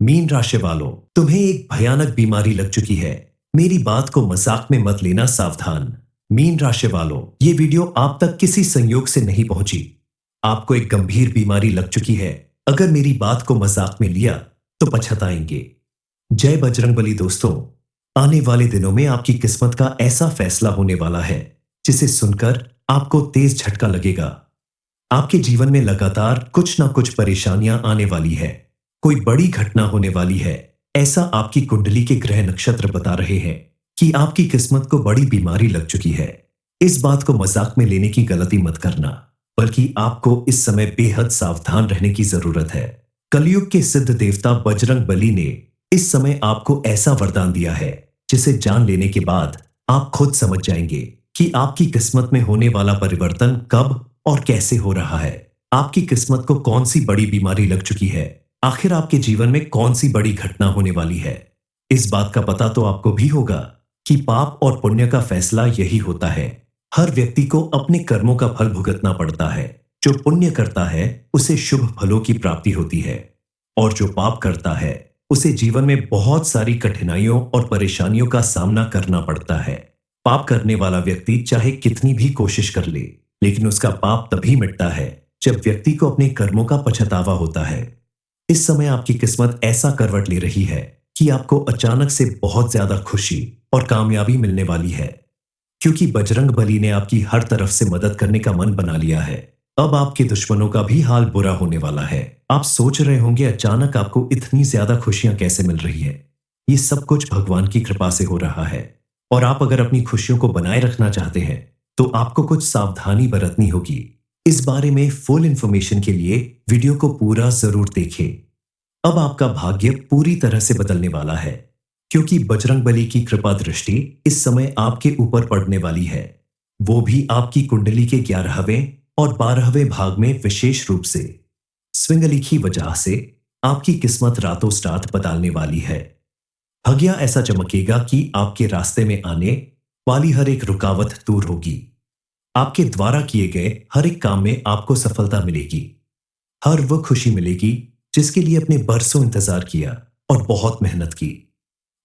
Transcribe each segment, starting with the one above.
Mean राशि वालों, तुम्हें एक भयानक बीमारी लग चुकी है। मेरी बात को मजाक में मत लेना, सावधान। मीन राशि वालों, ये वीडियो आप तक किसी संयोग से नहीं पहुंची। आपको एक गंभीर बीमारी लग चुकी है। अगर मेरी बात को मजाक में लिया तो पछताएंगे। जय बजरंगबली दोस्तों, आने वाले दिनों में आपकी किस्मत का ऐसा फैसला होने वाला है जिसे सुनकर आपको तेज झटका लगेगा। आपके जीवन में लगातार कुछ ना कुछ परेशानियां आने वाली है। कोई बड़ी घटना होने वाली है, ऐसा आपकी कुंडली के ग्रह नक्षत्र बता रहे हैं कि आपकी किस्मत को बड़ी बीमारी लग चुकी है। इस बात को मजाक में लेने की गलती मत करना, बल्कि आपको इस समय बेहद सावधान रहने की जरूरत है। कलयुग के सिद्ध देवता बजरंग बली ने इस समय आपको ऐसा वरदान दिया है जिसे जान लेने के बाद आप खुद समझ जाएंगे कि आपकी किस्मत में होने वाला परिवर्तन कब और कैसे हो रहा है। आपकी किस्मत को कौन सी बड़ी बीमारी लग चुकी है, आखिर आपके जीवन में कौन सी बड़ी घटना होने वाली है। इस बात का पता तो आपको भी होगा कि पाप और पुण्य का फैसला यही होता है। हर व्यक्ति को अपने कर्मों का फल भुगतना पड़ता है। जो पुण्य करता है उसे शुभ फलों की प्राप्ति होती है, और जो पाप करता है उसे जीवन में बहुत सारी कठिनाइयों और परेशानियों का सामना करना पड़ता है। पाप करने वाला व्यक्ति चाहे कितनी भी कोशिश कर ले, लेकिन उसका पाप तभी मिटता है जब व्यक्ति को अपने कर्मों का पछतावा होता है। इस समय आपकी किस्मत ऐसा करवट ले रही है कि आपको अचानक से बहुत ज्यादा खुशी और कामयाबी मिलने वाली है, क्योंकि बजरंग बली ने आपकी हर तरफ से मदद करने का मन बना लिया है। अब आपके दुश्मनों का भी हाल बुरा होने वाला है। आप सोच रहे होंगे अचानक आपको इतनी ज्यादा खुशियां कैसे मिल रही है। ये सब कुछ भगवान की कृपा से हो रहा है, और आप अगर अपनी खुशियों को बनाए रखना चाहते हैं तो आपको कुछ सावधानी बरतनी होगी। इस बारे में फुल इंफॉर्मेशन के लिए वीडियो को पूरा जरूर देखें। अब आपका भाग्य पूरी तरह से बदलने वाला है, क्योंकि बजरंगबली की कृपा दृष्टि इस समय आपके ऊपर पड़ने वाली है, वो भी आपकी कुंडली के 11वें और 12वें भाग में। विशेष रूप से स्विंगली की वजह से आपकी किस्मत रातों रात बदलने वाली है। भाग्य ऐसा चमकेगा कि आपके रास्ते में आने वाली हर एक रुकावट दूर होगी। आपके द्वारा किए गए हर एक काम में आपको सफलता मिलेगी। हर वो खुशी मिलेगी जिसके लिए आपने बरसों इंतजार किया और बहुत मेहनत की।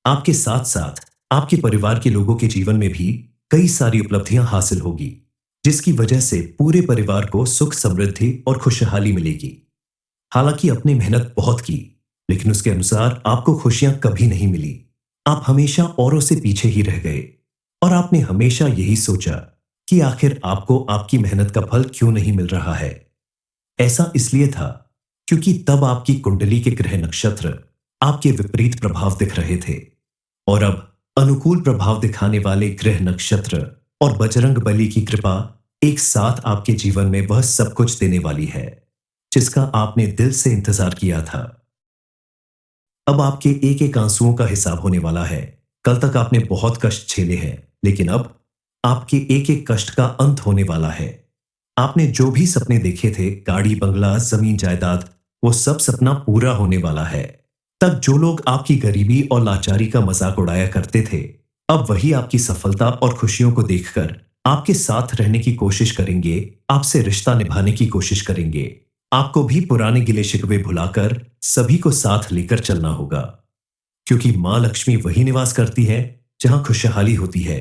आपके साथ साथ आपके परिवार के लोगों के जीवन में भी कई सारी उपलब्धियां हासिल होगी, जिसकी वजह से पूरे परिवार को सुख समृद्धि और खुशहाली मिलेगी। हालांकि आपने मेहनत बहुत की, लेकिन उसके अनुसार आपको खुशियां कभी नहीं मिली। आप हमेशा औरों से पीछे ही रह गए, और आपने हमेशा यही सोचा कि आखिर आपको आपकी मेहनत का फल क्यों नहीं मिल रहा है। ऐसा इसलिए था क्योंकि तब आपकी कुंडली के ग्रह नक्षत्र आपके विपरीत प्रभाव दिख रहे थे, और अब अनुकूल प्रभाव दिखाने वाले ग्रह नक्षत्र और बजरंग बली की कृपा एक साथ आपके जीवन में वह सब कुछ देने वाली है जिसका आपने दिल से इंतजार किया था। अब आपके एक एक आंसुओं का हिसाब होने वाला है। कल तक आपने बहुत कष्ट झेले हैं, लेकिन अब आपके एक एक कष्ट का अंत होने वाला है। आपने जो भी सपने देखे थे, गाड़ी बंगला जमीन जायदाद, वो सब सपना पूरा होने वाला है। तब जो लोग आपकी गरीबी और लाचारी का मजाक उड़ाया करते थे, अब वही आपकी सफलता और खुशियों को देखकर आपके साथ रहने की कोशिश करेंगे, आपसे रिश्ता निभाने की कोशिश करेंगे। आपको भी पुराने गिले शिकवे भुलाकर सभी को साथ लेकर चलना होगा, क्योंकि मां लक्ष्मी वही निवास करती है जहां खुशहाली होती है,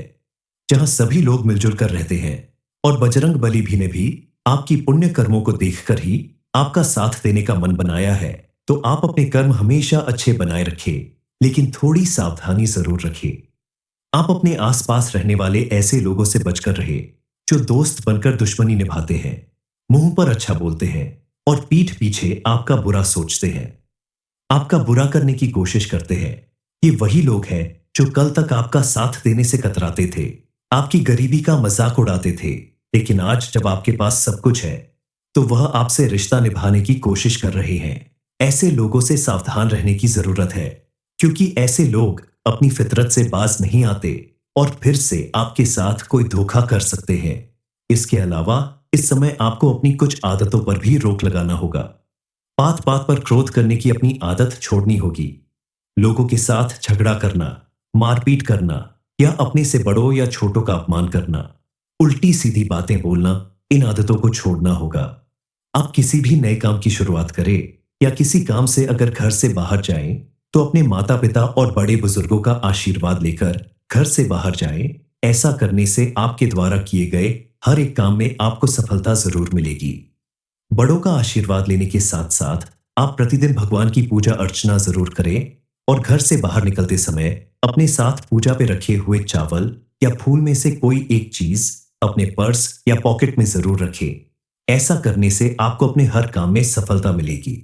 जहां सभी लोग मिलजुल कर रहते हैं। और बजरंग बली भी ने भी आपकी पुण्य कर्मों को देखकर ही आपका साथ देने का मन बनाया है। तो आप अपने कर्म हमेशा अच्छे बनाए रखें, लेकिन थोड़ी सावधानी जरूर रखें। आप अपने आसपास रहने वाले ऐसे लोगों से बचकर रहे जो दोस्त बनकर दुश्मनी निभाते हैं, मुंह पर अच्छा बोलते हैं और पीठ पीछे आपका बुरा सोचते हैं, आपका बुरा करने की कोशिश करते हैं। ये वही लोग हैं जो कल तक आपका साथ देने से कतराते थे, आपकी गरीबी का मजाक उड़ाते थे, लेकिन आज जब आपके पास सब कुछ है तो वह आपसे रिश्ता निभाने की कोशिश कर रहे हैं। ऐसे लोगों से सावधान रहने की जरूरत है, क्योंकि ऐसे लोग अपनी फितरत से बाज नहीं आते और फिर से आपके साथ कोई धोखा कर सकते हैं। इसके अलावा इस समय आपको अपनी कुछ आदतों पर भी रोक लगाना होगा। बात बात पर क्रोध करने की अपनी आदत छोड़नी होगी। लोगों के साथ झगड़ा करना, मारपीट करना, या अपने से बड़ों या छोटों का अपमान करना, उल्टी सीधी बातें बोलना, इन आदतों को छोड़ना होगा। आप किसी भी नए काम की शुरुआत करें या किसी काम से अगर घर से बाहर जाएं, तो अपने माता पिता और बड़े बुजुर्गों का आशीर्वाद लेकर घर से बाहर जाएं। ऐसा करने से आपके द्वारा किए गए हर एक काम में आपको सफलता जरूर मिलेगी। बड़ों का आशीर्वाद लेने के साथ साथ आप प्रतिदिन भगवान की पूजा अर्चना जरूर करें और घर से बाहर निकलते समय अपने साथ पूजा पे रखे हुए चावल या फूल में से कोई एक चीज अपने पर्स या पॉकेट में जरूर रखें। ऐसा करने से आपको अपने हर काम में सफलता मिलेगी।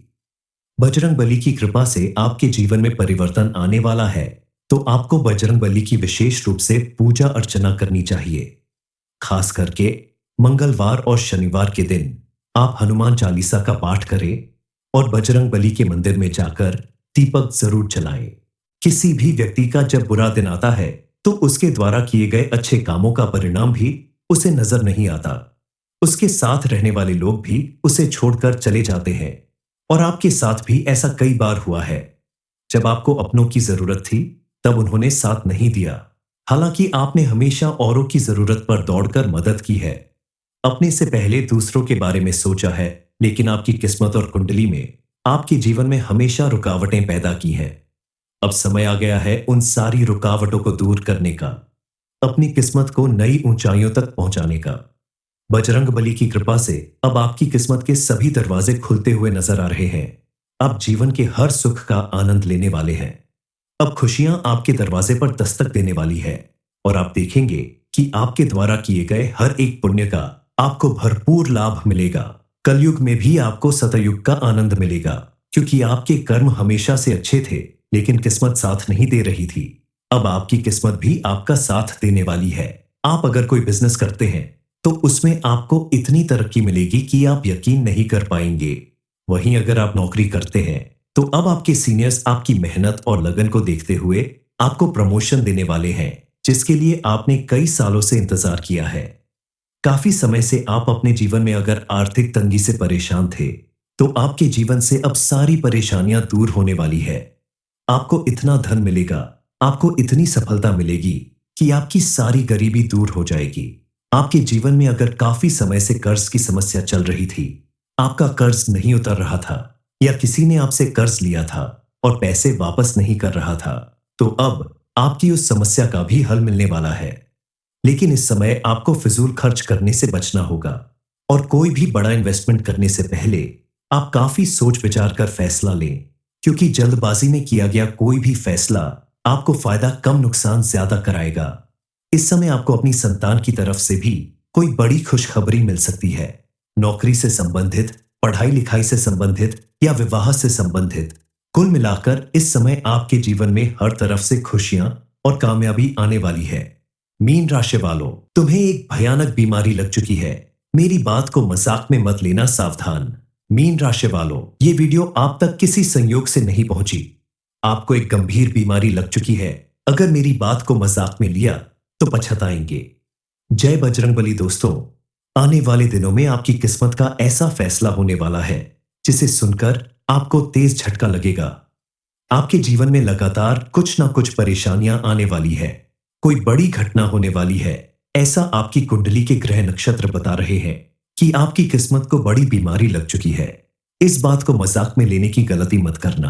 बजरंग बली की कृपा से आपके जीवन में परिवर्तन आने वाला है, तो आपको बजरंग बली की विशेष रूप से पूजा अर्चना करनी चाहिए। खास करके मंगलवार और शनिवार के दिन आप हनुमान चालीसा का पाठ करें और बजरंग बली के मंदिर में जाकर दीपक जरूर जलाएं। किसी भी व्यक्ति का जब बुरा दिन आता है तो उसके द्वारा किए गए अच्छे कामों का परिणाम भी उसे नजर नहीं आता। उसके साथ रहने वाले लोग भी उसे छोड़कर चले जाते हैं और आपके साथ भी ऐसा कई बार हुआ है। जब आपको अपनों की जरूरत थी तब उन्होंने साथ नहीं दिया, हालांकि आपने हमेशा औरों की जरूरत पर दौड़कर मदद की है। अपने से पहले दूसरों के बारे में सोचा है, लेकिन आपकी किस्मत और कुंडली में आपके जीवन में हमेशा रुकावटें पैदा की हैं। अब समय आ गया है उन सारी रुकावटों को दूर करने का, अपनी किस्मत को नई ऊंचाइयों तक पहुंचाने का। बजरंग बली की कृपा से अब आपकी किस्मत के सभी दरवाजे खुलते हुए नजर आ रहे हैं। आप जीवन के हर सुख का आनंद लेने वाले हैं। अब खुशियां आपके दरवाजे पर दस्तक देने वाली है और आप देखेंगे कि आपके द्वारा किए गए हर एक पुण्य का आपको भरपूर लाभ मिलेगा। कलयुग में भी आपको सतयुग का आनंद मिलेगा, क्योंकि आपके कर्म हमेशा से अच्छे थे लेकिन किस्मत साथ नहीं दे रही थी। अब आपकी किस्मत भी आपका साथ देने वाली है। आप अगर कोई बिजनेस करते हैं तो उसमें आपको इतनी तरक्की मिलेगी कि आप यकीन नहीं कर पाएंगे। वहीं अगर आप नौकरी करते हैं तो अब आपके सीनियर्स आपकी मेहनत और लगन को देखते हुए आपको प्रमोशन देने वाले हैं, जिसके लिए आपने कई सालों से इंतजार किया है। काफी समय से आप अपने जीवन में अगर आर्थिक तंगी से परेशान थे तो आपके जीवन से अब सारी परेशानियां दूर होने वाली है। आपको इतना धन मिलेगा, आपको इतनी सफलता मिलेगी कि आपकी सारी गरीबी दूर हो जाएगी। आपके जीवन में अगर काफी समय से कर्ज की समस्या चल रही थी, आपका कर्ज नहीं उतर रहा था या किसी ने आपसे कर्ज लिया था और पैसे वापस नहीं कर रहा था, तो अब आपकी उस समस्या का भी हल मिलने वाला है। लेकिन इस समय आपको फिजूल खर्च करने से बचना होगा और कोई भी बड़ा इन्वेस्टमेंट करने से पहले आप काफी सोच विचार कर फैसला लें, क्योंकि जल्दबाजी में किया गया कोई भी फैसला आपको फायदा कम नुकसान ज्यादा कराएगा। इस समय आपको अपनी संतान की तरफ से भी कोई बड़ी खुशखबरी मिल सकती है। नौकरी से संबंधित, पढ़ाई लिखाई से संबंधित या विवाह से संबंधित, कुल मिलाकर इस समय आपके जीवन में हर तरफ से खुशियां और कामयाबी आने वाली है। मीन राशि वालों, तुम्हें एक भयानक बीमारी लग चुकी है। मेरी बात को मजाक में मत लेना, सावधान। मीन राशि वालों, ये वीडियो आप तक किसी संयोग से नहीं पहुंची। आपको एक गंभीर बीमारी लग चुकी है। अगर मेरी बात को मजाक में लिया तो पछताएंगे। जय बजरंगबली दोस्तों, आने वाले दिनों में आपकी किस्मत का ऐसा फैसला होने वाला है जिसे सुनकर आपको तेज झटका लगेगा। आपके जीवन में लगातार कुछ ना कुछ परेशानियां आने वाली है, कोई बड़ी घटना होने वाली है, ऐसा आपकी कुंडली के ग्रह नक्षत्र बता रहे हैं कि आपकी किस्मत को बड़ी बीमारी लग चुकी है। इस बात को मजाक में लेने की गलती मत करना,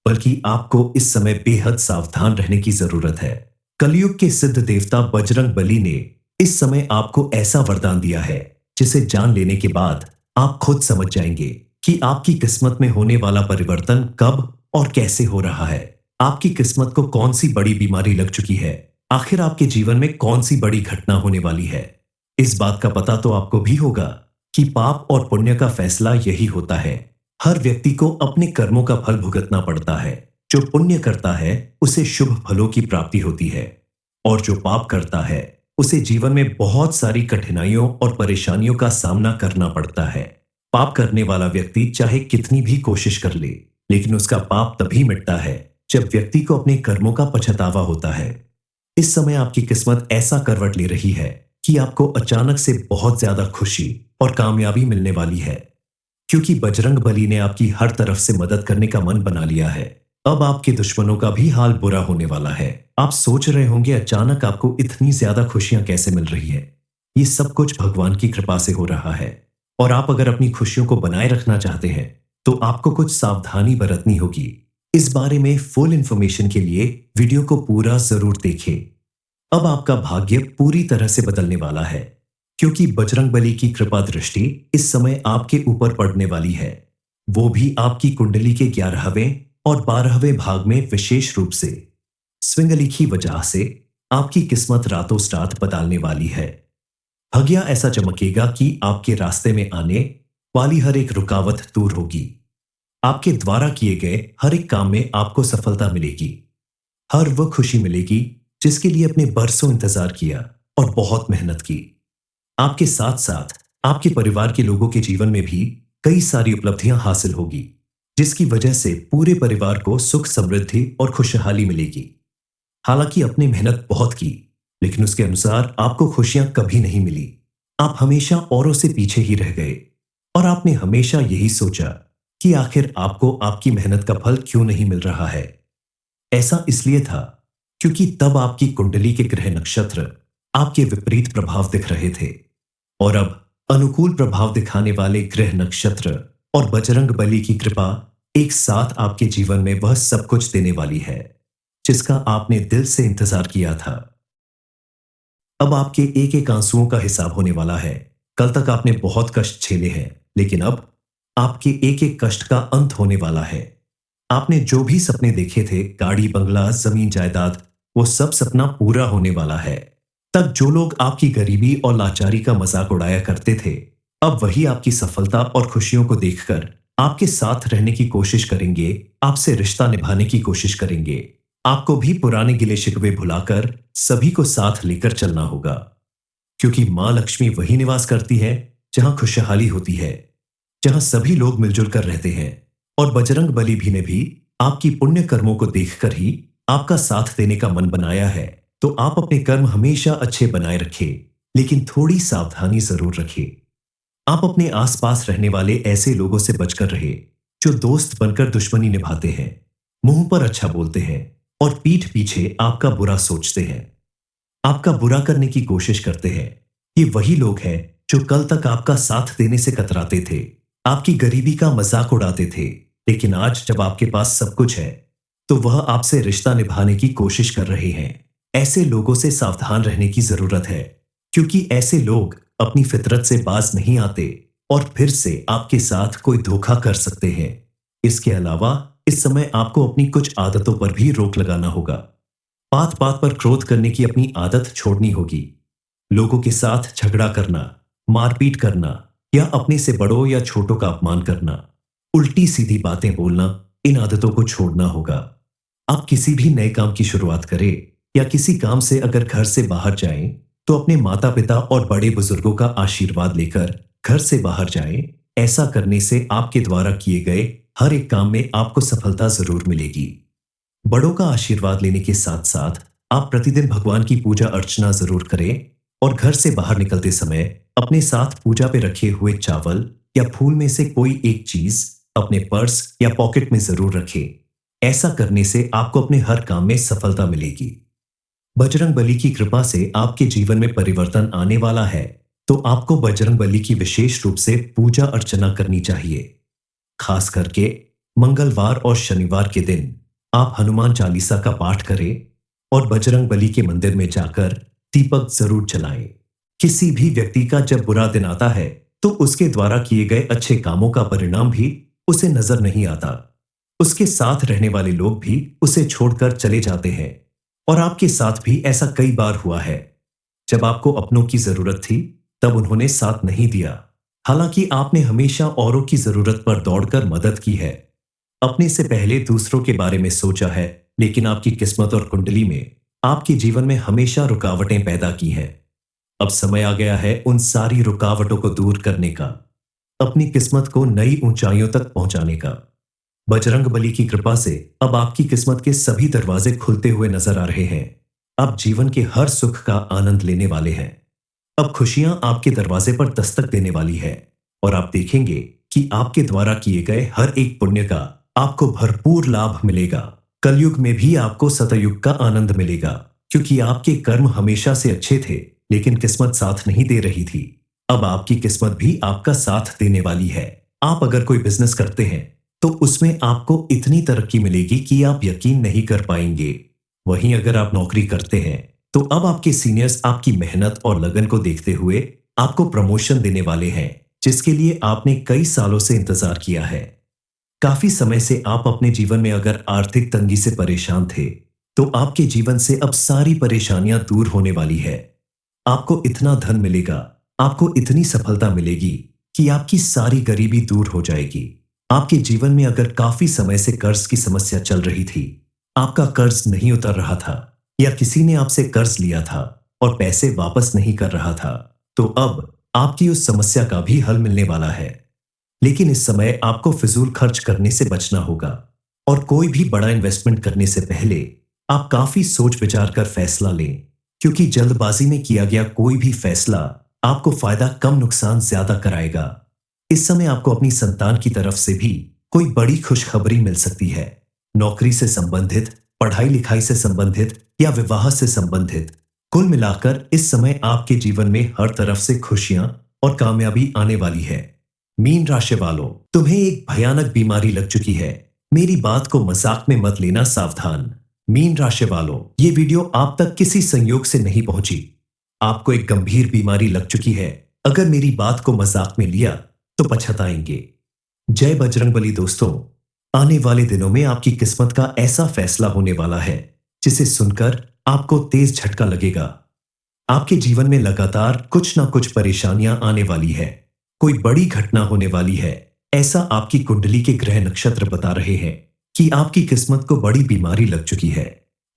बल्कि आपको इस समय बेहद सावधान रहने की जरूरत है। कलयुग के सिद्ध देवता बजरंग बली ने इस समय आपको ऐसा वरदान दिया है जिसे जान लेने के बाद आप खुद समझ जाएंगे कि आपकी किस्मत में होने वाला परिवर्तन कब और कैसे हो रहा है। आपकी किस्मत को कौन सी बड़ी बीमारी लग चुकी है, आखिर आपके जीवन में कौन सी बड़ी घटना होने वाली है। इस बात का पता तो आपको भी होगा कि पाप और पुण्य का फैसला यही होता है। हर व्यक्ति को अपने कर्मों का फल भुगतना पड़ता है। जो पुण्य करता है उसे शुभ फलों की प्राप्ति होती है और जो पाप करता है उसे जीवन में बहुत सारी कठिनाइयों और परेशानियों का सामना करना पड़ता है। पाप करने वाला व्यक्ति चाहे कितनी भी कोशिश कर ले, लेकिन उसका पाप तभी मिटता है जब व्यक्ति को अपने कर्मों का पछतावा होता है। इस समय आपकी किस्मत ऐसा करवट ले रही है कि आपको अचानक से बहुत ज्यादा खुशी और कामयाबी मिलने वाली है, क्योंकि बजरंग बली ने आपकी हर तरफ से मदद करने का मन बना लिया है। अब आपके दुश्मनों का भी हाल बुरा होने वाला है। आप सोच रहे होंगे अचानक आपको इतनी ज्यादा खुशियां कैसे मिल रही है। ये सब कुछ भगवान की कृपा से हो रहा है और आप अगर अपनी खुशियों को बनाए रखना चाहते हैं तो आपको कुछ सावधानी बरतनी होगी। इस बारे में फुल इंफॉर्मेशन के लिए वीडियो को पूरा जरूर देखें। अब आपका भाग्य पूरी तरह से बदलने वाला है, क्योंकि बजरंगबली की कृपा दृष्टि इस समय आपके ऊपर पड़ने वाली है। वो भी आपकी कुंडली के 11वें और 12वें भाग में विशेष रूप से। स्विंगली की वजह से आपकी किस्मत रातों रात बदलने वाली है। भाग्य ऐसा चमकेगा कि आपके रास्ते में आने वाली हर एक रुकावट दूर होगी। आपके द्वारा किए गए हर एक काम में आपको सफलता मिलेगी। हर वो खुशी मिलेगी जिसके लिए आपने बरसों इंतजार किया और बहुत मेहनत की। आपके साथ साथ आपके परिवार के लोगों के जीवन में भी कई सारी उपलब्धियां हासिल होगी, जिसकी वजह से पूरे परिवार को सुख समृद्धि और खुशहाली मिलेगी। हालांकि आपने मेहनत बहुत की, लेकिन उसके अनुसार आपको खुशियां कभी नहीं मिली। आप हमेशा औरों से पीछे ही रह गए और आपने हमेशा यही सोचा कि आखिर आपको आपकी मेहनत का फल क्यों नहीं मिल रहा है। ऐसा इसलिए था क्योंकि तब आपकी कुंडली के ग्रह नक्षत्र आपके विपरीत प्रभाव दिख रहे थे, और अब अनुकूल प्रभाव दिखाने वाले ग्रह नक्षत्र और बजरंग बली की कृपा एक साथ आपके जीवन में वह सब कुछ देने वाली है जिसका आपने दिल से इंतजार किया था। अब आपके एक एक आंसुओं का हिसाब होने वाला है। कल तक आपने बहुत कष्ट झेले हैं, लेकिन अब आपके एक एक कष्ट का अंत होने वाला है। आपने जो भी सपने देखे थे, गाड़ी बंगला जमीन जायदाद, वो सब सपना पूरा होने वाला है। तब जो लोग आपकी गरीबी और लाचारी का मजाक उड़ाया करते थे, अब वही आपकी सफलता और खुशियों को देखकर आपके साथ रहने की कोशिश करेंगे, आपसे रिश्ता निभाने की कोशिश करेंगे। आपको भी पुराने गिले शिकवे भुलाकर सभी को साथ लेकर चलना होगा, क्योंकि मां लक्ष्मी वही निवास करती है जहां खुशहाली होती है, जहां सभी लोग मिलजुल कर रहते हैं। और बजरंग बली भी ने भी आपकी पुण्य कर्मों को देखकर ही आपका साथ देने का मन बनाया है। तो आप अपने कर्म हमेशा अच्छे बनाए रखें, लेकिन थोड़ी सावधानी जरूर रखें। आप अपने आसपास रहने वाले ऐसे लोगों से बचकर रहे जो दोस्त बनकर दुश्मनी निभाते हैं, मुंह पर अच्छा बोलते हैं और पीठ पीछे आपका बुरा सोचते हैं, आपका बुरा करने की कोशिश करते हैं। ये वही लोग हैं जो कल तक आपका साथ देने से कतराते थे, आपकी गरीबी का मजाक उड़ाते थे, लेकिन आज जब आपके पास सब कुछ है तो वह आपसे रिश्ता निभाने की कोशिश कर रहे हैं। ऐसे लोगों से सावधान रहने की जरूरत है, क्योंकि ऐसे लोग अपनी फितरत से बाज नहीं आते और फिर से आपके साथ कोई धोखा कर सकते हैं। इसके अलावा इस समय आपको अपनी कुछ आदतों पर भी रोक लगाना होगा। बात बात पर क्रोध करने की अपनी आदत छोड़नी होगी। लोगों के साथ झगड़ा करना, मारपीट करना या अपने से बड़ों या छोटों का अपमान करना, उल्टी सीधी बातें बोलना, इन आदतों को छोड़ना होगा। आप किसी भी नए काम की शुरुआत करें या किसी काम से अगर घर से बाहर जाएं, तो अपने माता पिता और बड़े बुजुर्गों का आशीर्वाद लेकर घर से बाहर जाएं। ऐसा करने से आपके द्वारा किए गए हर एक काम में आपको सफलता जरूर मिलेगी। बड़ों का आशीर्वाद लेने के साथ साथ आप प्रतिदिन भगवान की पूजा अर्चना जरूर करें, और घर से बाहर निकलते समय अपने साथ पूजा पे रखे हुए चावल या फूल में से कोई एक चीज अपने पर्स या पॉकेट में जरूर रखें। ऐसा करने से आपको अपने हर काम में सफलता मिलेगी। बजरंग बली की कृपा से आपके जीवन में परिवर्तन आने वाला है, तो आपको बजरंग बली की विशेष रूप से पूजा अर्चना करनी चाहिए। खास करके मंगलवार और शनिवार के दिन आप हनुमान चालीसा का पाठ करें और बजरंग बली के मंदिर में जाकर दीपक जरूर जलाएं। किसी भी व्यक्ति का जब बुरा दिन आता है तो उसके द्वारा किए गए अच्छे कामों का परिणाम भी उसे नजर नहीं आता। उसके साथ रहने वाले लोग भी उसे छोड़कर चले जाते हैं, और आपके साथ भी ऐसा कई बार हुआ है। जब आपको अपनों की जरूरत थी तब उन्होंने साथ नहीं दिया। हालांकि आपने हमेशा औरों की जरूरत पर दौड़कर मदद की है, अपने से पहले दूसरों के बारे में सोचा है, लेकिन आपकी किस्मत और कुंडली में आपके जीवन में हमेशा रुकावटें पैदा की हैं। अब समय आ गया है उन सारी रुकावटों को दूर करने का, अपनी किस्मत को नई ऊंचाइयों तक पहुंचाने का। बजरंग बली की कृपा से अब आपकी किस्मत के सभी दरवाजे खुलते हुए नजर आ रहे हैं। आप जीवन के हर सुख का आनंद लेने वाले हैं। अब खुशियां आपके दरवाजे पर दस्तक देने वाली है, और आप देखेंगे कि आपके द्वारा किए गए हर एक पुण्य का आपको भरपूर लाभ मिलेगा। कलयुग में भी आपको सतयुग का आनंद मिलेगा, क्योंकि आपके कर्म हमेशा से अच्छे थे, लेकिन किस्मत साथ नहीं दे रही थी। अब आपकी किस्मत भी आपका साथ देने वाली है। आप अगर कोई बिजनेस करते हैं तो उसमें आपको इतनी तरक्की मिलेगी कि आप यकीन नहीं कर पाएंगे। वहीं अगर आप नौकरी करते हैं तो अब आपके सीनियर्स आपकी मेहनत और लगन को देखते हुए आपको प्रमोशन देने वाले हैं, जिसके लिए आपने कई सालों से इंतजार किया है। काफी समय से आप अपने जीवन में अगर आर्थिक तंगी से परेशान थे, तो आपके जीवन से अब सारी परेशानियां दूर होने वाली है। आपको इतना धन मिलेगा, आपको इतनी सफलता मिलेगी कि आपकी सारी गरीबी दूर हो जाएगी। आपके जीवन में अगर काफी समय से कर्ज की समस्या चल रही थी, आपका कर्ज नहीं उतर रहा था या किसी ने आपसे कर्ज लिया था और पैसे वापस नहीं कर रहा था, तो अब आपकी उस समस्या का भी हल मिलने वाला है। लेकिन इस समय आपको फिजूल खर्च करने से बचना होगा और कोई भी बड़ा इन्वेस्टमेंट करने से पहले आप काफी सोच विचार कर फैसला लें, क्योंकि जल्दबाजी में किया गया कोई भी फैसला आपको फायदा कम नुकसान ज्यादा कराएगा। इस समय आपको अपनी संतान की तरफ से भी कोई बड़ी खुशखबरी मिल सकती है। नौकरी से संबंधित, पढ़ाई लिखाई से संबंधित या विवाह से संबंधित, कुल मिलाकर इस समय आपके जीवन में हर तरफ से खुशियां और कामयाबी आने वाली है। मीन राशि वालों, तुम्हें एक भयानक बीमारी लग चुकी है। मेरी बात को मजाक में मत लेना, सावधान। मीन राशि वालों, ये वीडियो आप तक किसी संयोग से नहीं पहुंची। आपको एक गंभीर बीमारी लग चुकी है। अगर मेरी बात को मजाक में लिया तो पछताएंगे। जय बजरंगबली दोस्तों, आने वाले दिनों में आपकी किस्मत का ऐसा फैसला होने वाला है जिसे सुनकर आपको तेज झटका लगेगा। आपके जीवन में लगातार कुछ ना कुछ परेशानियां आने वाली है, कोई बड़ी घटना होने वाली है, ऐसा आपकी कुंडली के ग्रह नक्षत्र बता रहे हैं कि आपकी किस्मत को बड़ी बीमारी लग चुकी है।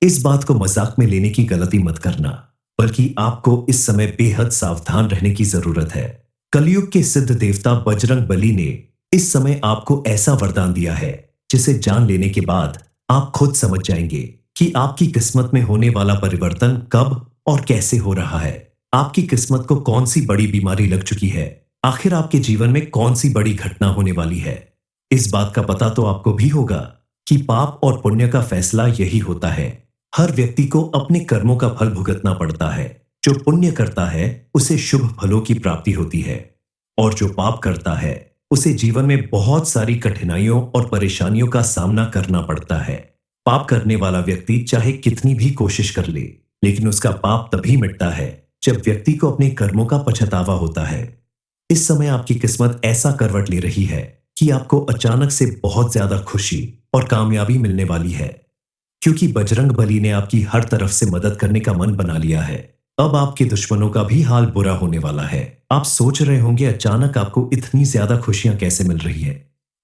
इस बात को मजाक में लेने की गलती मत करना, बल्कि आपको इस समय बेहद सावधान रहने की जरूरत है। कलयुग के सिद्ध देवता बजरंग बली ने इस समय आपको ऐसा वरदान दिया है जिसे जान लेने के बाद आप खुद समझ जाएंगे कि आपकी किस्मत में होने वाला परिवर्तन कब और कैसे हो रहा है। आपकी किस्मत को कौन सी बड़ी बीमारी लग चुकी है, आखिर आपके जीवन में कौन सी बड़ी घटना होने वाली है। इस बात का पता तो आपको भी होगा कि पाप और पुण्य का फैसला यही होता है। हर व्यक्ति को अपने कर्मों का फल भुगतना पड़ता है। जो पुण्य करता है उसे शुभ फलों की प्राप्ति होती है, और जो पाप करता है उसे जीवन में बहुत सारी कठिनाइयों और परेशानियों का सामना करना पड़ता है। पाप करने वाला व्यक्ति चाहे कितनी भी कोशिश कर ले, लेकिन उसका पाप तभी मिटता है जब व्यक्ति को अपने कर्मों का पछतावा होता है। इस समय आपकी किस्मत ऐसा करवट ले रही है कि आपको अचानक से बहुत ज्यादा खुशी और कामयाबी मिलने वाली है, क्योंकि बजरंग बली ने आपकी हर तरफ से मदद करने का मन बना लिया है। अब आपके दुश्मनों का भी हाल बुरा होने वाला है। आप सोच रहे होंगे अचानक आपको इतनी ज्यादा खुशियां कैसे मिल रही है।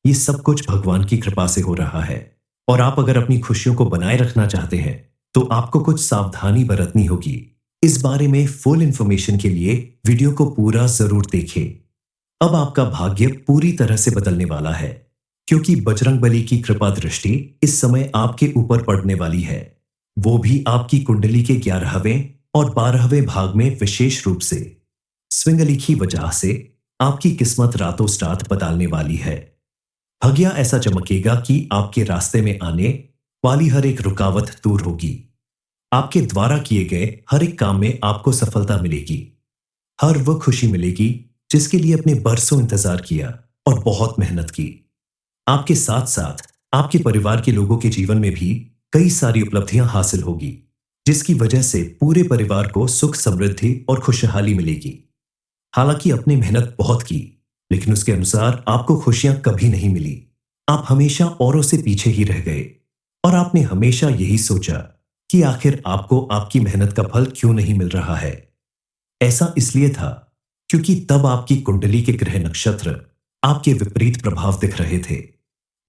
ये सब कुछ भगवान की कृपा से हो रहा है, और आप अगर अपनी खुशियों को बनाए रखना चाहते हैं तो आपको कुछ सावधानी बरतनी होगी। इस बारे में फुल इंफॉर्मेशन के लिए वीडियो को पूरा जरूर देखें। अब आपका भाग्य पूरी तरह से बदलने वाला है, क्योंकि बजरंगबली की कृपा दृष्टि इस समय आपके ऊपर पड़ने वाली है, वो भी आपकी कुंडली के 11वें और 12वें भाग में। विशेष रूप से स्विंगली की वजह से आपकी किस्मत रातों रात बदलने वाली है। भाग्य ऐसा चमकेगा कि आपके रास्ते में आने वाली हर एक रुकावट दूर होगी। आपके द्वारा किए गए हर एक काम में आपको सफलता मिलेगी। हर वो खुशी मिलेगी जिसके लिए अपने बरसों इंतजार किया और बहुत मेहनत की। आपके साथ साथ आपके परिवार के लोगों के जीवन में भी कई सारी उपलब्धियां हासिल होगी, जिसकी वजह से पूरे परिवार को सुख, समृद्धि और खुशहाली मिलेगी। हालांकि आपने मेहनत बहुत की, लेकिन उसके अनुसार आपको खुशियां कभी नहीं मिली। आप हमेशा औरों से पीछे ही रह गए, और आपने हमेशा यही सोचा कि आखिर आपको आपकी मेहनत का फल क्यों नहीं मिल रहा है। ऐसा इसलिए था क्योंकि तब आपकी कुंडली के ग्रह नक्षत्र आपके विपरीत प्रभाव दिख रहे थे,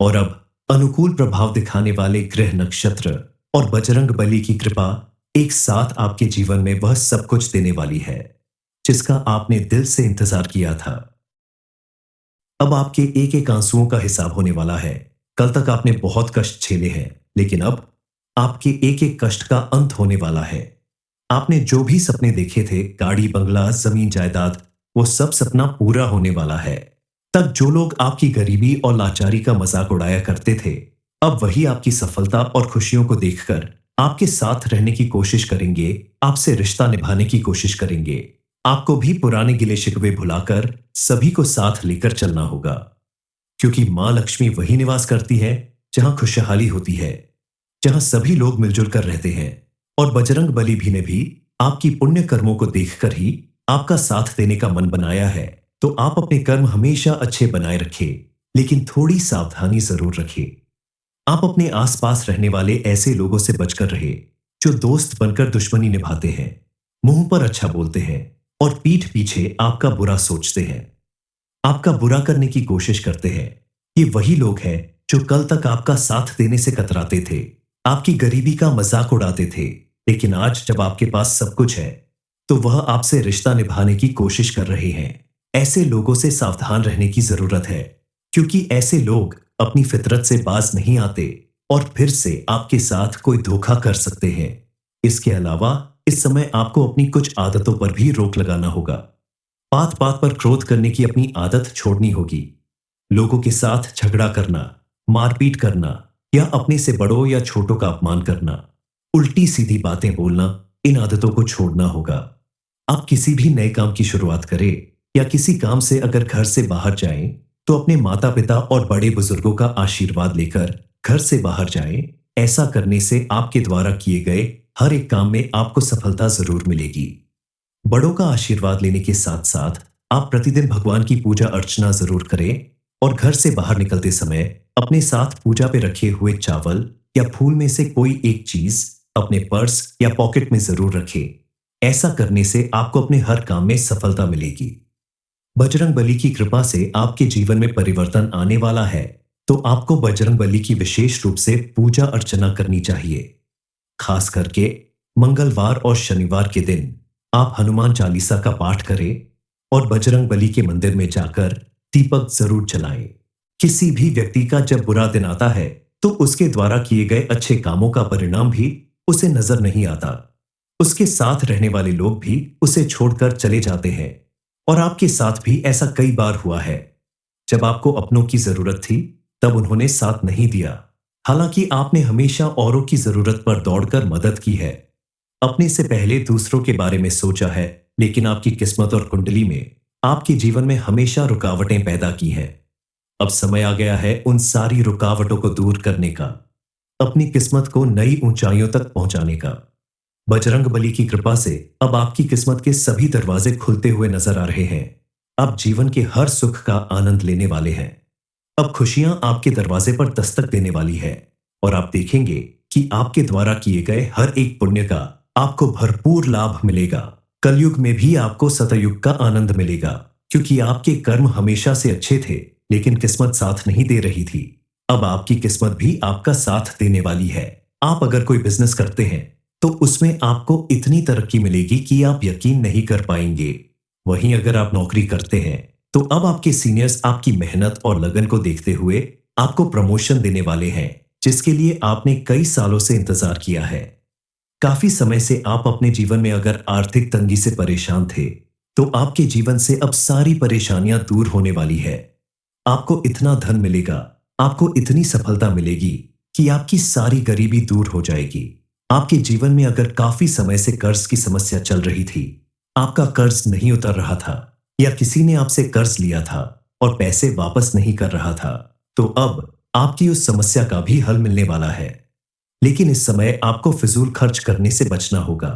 और अब अनुकूल प्रभाव दिखाने वाले ग्रह नक्षत्र और बजरंग बली की कृपा एक साथ आपके जीवन में वह सब कुछ देने वाली है जिसका आपने दिल से इंतजार किया था। अब आपके एक एक आंसुओं का हिसाब होने वाला है। कल तक आपने बहुत कष्ट झेले हैं, लेकिन अब आपके एक एक कष्ट का अंत होने वाला है। आपने जो भी सपने देखे थे, गाड़ी, बंगला, जमीन, जायदाद, वो सब सपना पूरा होने वाला है। तब जो लोग आपकी गरीबी और लाचारी का मजाक उड़ाया करते थे, अब वही आपकी सफलता और खुशियों को देखकर आपके साथ रहने की कोशिश करेंगे, आपसे रिश्ता निभाने की कोशिश करेंगे। आपको भी पुराने गिले शिकवे भुलाकर सभी को साथ लेकर चलना होगा। क्योंकि माँ लक्ष्मी वही निवास करती है जहां खुशहाली होती है, जहां सभी लोग मिलजुल कर रहते हैं। और बजरंग बली भी ने भी आपकी पुण्य कर्मों को देखकर ही आपका साथ देने का मन बनाया है। तो आप अपने कर्म हमेशा अच्छे बनाए रखें, लेकिन थोड़ी सावधानी जरूर रखें। आप अपने आसपास रहने वाले ऐसे लोगों से बचकर रहे जो दोस्त बनकर दुश्मनी निभाते हैं, मुंह पर अच्छा बोलते हैं और पीठ पीछे आपका बुरा सोचते हैं, आपका बुरा करने की कोशिश करते हैं। ये वही लोग हैं जो कल तक आपका साथ देने से कतराते थे, आपकी गरीबी का मजाक उड़ाते थे, लेकिन आज जब आपके पास सब कुछ है तो वह आपसे रिश्ता निभाने की कोशिश कर रहे हैं। ऐसे लोगों से सावधान रहने की जरूरत है, क्योंकि ऐसे लोग अपनी फितरत से बाज नहीं आते और फिर से आपके साथ कोई धोखा कर सकते हैं। इसके अलावा इस समय आपको अपनी कुछ आदतों पर भी रोक लगाना होगा। बात बात पर क्रोध करने की अपनी आदत छोड़नी होगी। लोगों के साथ झगड़ा करना, मारपीट करना या अपने से बड़ों या छोटों का अपमान करना, उल्टी सीधी बातें बोलना, इन आदतों को छोड़ना होगा। आप किसी भी नए काम की शुरुआत करें या किसी काम से अगर घर से बाहर जाएं, तो अपने माता पिता और बड़े बुजुर्गों का आशीर्वाद लेकर घर से बाहर जाएं। ऐसा करने से आपके द्वारा किए गए हर एक काम में आपको सफलता जरूर मिलेगी। बड़ों का आशीर्वाद लेने के साथ साथ आप प्रतिदिन भगवान की पूजा अर्चना जरूर करें और घर से बाहर निकलते समय अपने साथ पूजा पे रखे हुए चावल या फूल में से कोई एक चीज अपने पर्स या पॉकेट में जरूर रखें। ऐसा करने से आपको अपने हर काम में सफलता मिलेगी। बजरंग बली की कृपा से आपके जीवन में परिवर्तन आने वाला है, तो आपको बजरंग बली की विशेष रूप से पूजा अर्चना करनी चाहिए। खास करके मंगलवार और शनिवार के दिन आप हनुमान चालीसा का पाठ करें और बजरंग बली के मंदिर में जाकर दीपक जरूर जलाएं। किसी भी व्यक्ति का जब बुरा दिन आता है तो उसके द्वारा किए गए अच्छे कामों का परिणाम भी उसे नजर नहीं आता। उसके साथ रहने वाले लोग भी उसे छोड़कर चले जाते हैं और आपके साथ भी ऐसा कई बार हुआ है। जब आपको अपनों की जरूरत थी तब उन्होंने साथ नहीं दिया, हालांकि आपने हमेशा औरों की जरूरत पर दौड़कर मदद की है, अपने से पहले दूसरों के बारे में सोचा है, लेकिन आपकी किस्मत और कुंडली में आपके जीवन में हमेशा रुकावटें पैदा की हैं। अब समय आ गया है उन सारी रुकावटों को दूर करने का, अपनी किस्मत को नई ऊंचाइयों तक पहुंचाने का। बजरंग बली की कृपा से अब आपकी किस्मत के सभी दरवाजे खुलते हुए नजर आ रहे हैं। अब जीवन के हर सुख का आनंद लेने वाले हैं। अब खुशियां आपके दरवाजे पर दस्तक देने वाली है और आप देखेंगे कि आपके द्वारा किए गए हर एक पुण्य का आपको भरपूर लाभ मिलेगा। कलयुग में भी आपको सतयुग का आनंद मिलेगा, क्योंकि आपके कर्म हमेशा से अच्छे थे लेकिन किस्मत साथ नहीं दे रही थी। अब आपकी किस्मत भी आपका साथ देने वाली है। आप अगर कोई बिजनेस करते हैं तो उसमें आपको इतनी तरक्की मिलेगी कि आप यकीन नहीं कर पाएंगे। वहीं अगर आप नौकरी करते हैं तो अब आपके सीनियर्स आपकी मेहनत और लगन को देखते हुए आपको प्रमोशन देने वाले हैं, जिसके लिए आपने कई सालों से इंतजार किया है। काफी समय से आप अपने जीवन में अगर आर्थिक तंगी से परेशान थे तो आपके जीवन से अब सारी परेशानियां दूर होने वाली है। आपको इतना धन मिलेगा, आपको इतनी सफलता मिलेगी कि आपकी सारी गरीबी दूर हो जाएगी। आपके जीवन में अगर काफी समय से कर्ज की समस्या चल रही थी, आपका कर्ज नहीं उतर रहा था या किसी ने आपसे कर्ज लिया था और पैसे वापस नहीं कर रहा था, तो अब आपकी उस समस्या का भी हल मिलने वाला है। लेकिन इस समय आपको फिजूल खर्च करने से बचना होगा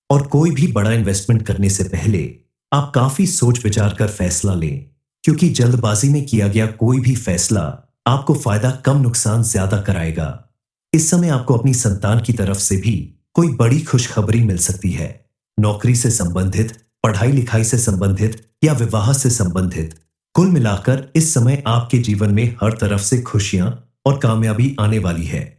और कोई भी बड़ा इन्वेस्टमेंट करने से पहले आप काफी सोच विचार कर फैसला लें, क्योंकि जल्दबाजी में किया गया कोई भी फैसला आपको फायदा कम नुकसान ज्यादा कराएगा। इस समय आपको अपनी संतान की तरफ से भी कोई बड़ी खुशखबरी मिल सकती है। नौकरी से संबंधित, पढ़ाई लिखाई से संबंधित या विवाह से संबंधित, कुल मिलाकर इस समय आपके जीवन में हर तरफ से खुशियां और कामयाबी आने वाली है।